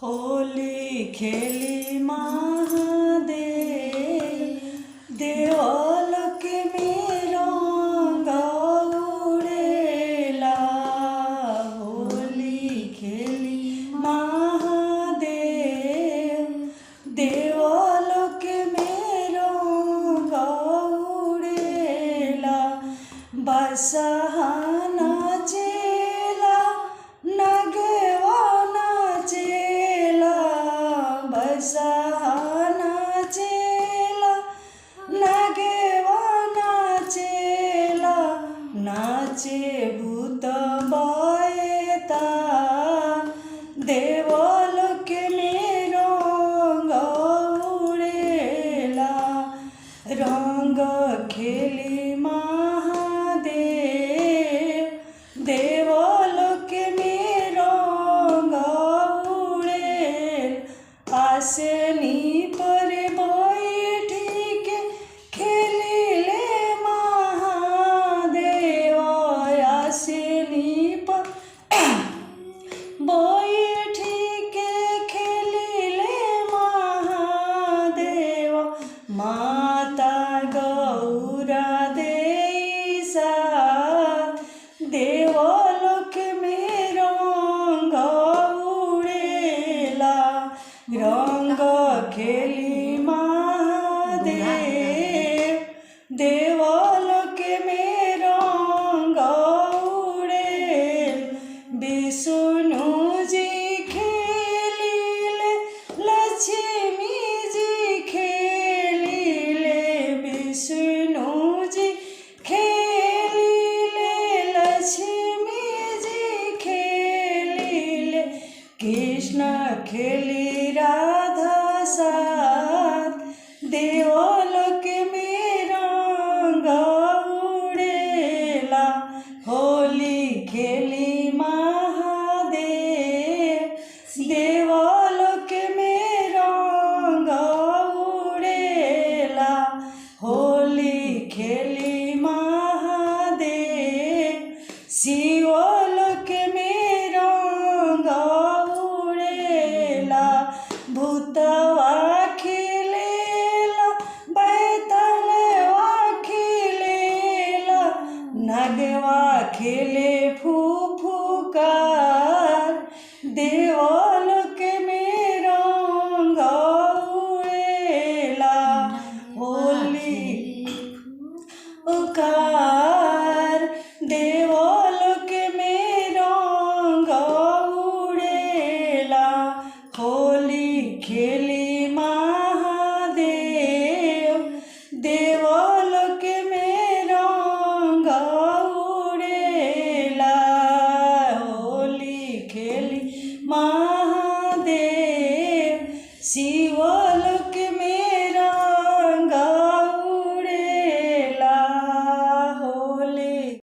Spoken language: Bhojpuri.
होली खेली महादेव देवलोक में रंग उड़ेला। होली खेली महादेव देवलोक में रंग उड़ेला। बसहा नाचेला नगवा नाचेला। बसहा नाचेला नगवा नाचेला। नाचे भूत बयता देवलोक में रंग उड़ेला। रंग खेली महादेव देवलोक में रंग उड़ेल। आसनी पर बैठी के खेलिले महादेव। आसनी पर बैठी के खेलिले महादेव। माता गौरा देईसा देवलोक में रंग उड़ेला। रंग खेली महादेव देवलोक में रंग उड़ेल। विष्णु जी खेलिले लक्ष्मी जी खेलिले। विष्णु जी खेलिले लक्ष्मी जी खेलिले। कृष्ण खेली राधा साथ देवलोक में रंग उड़ेला। होली खेली महादेव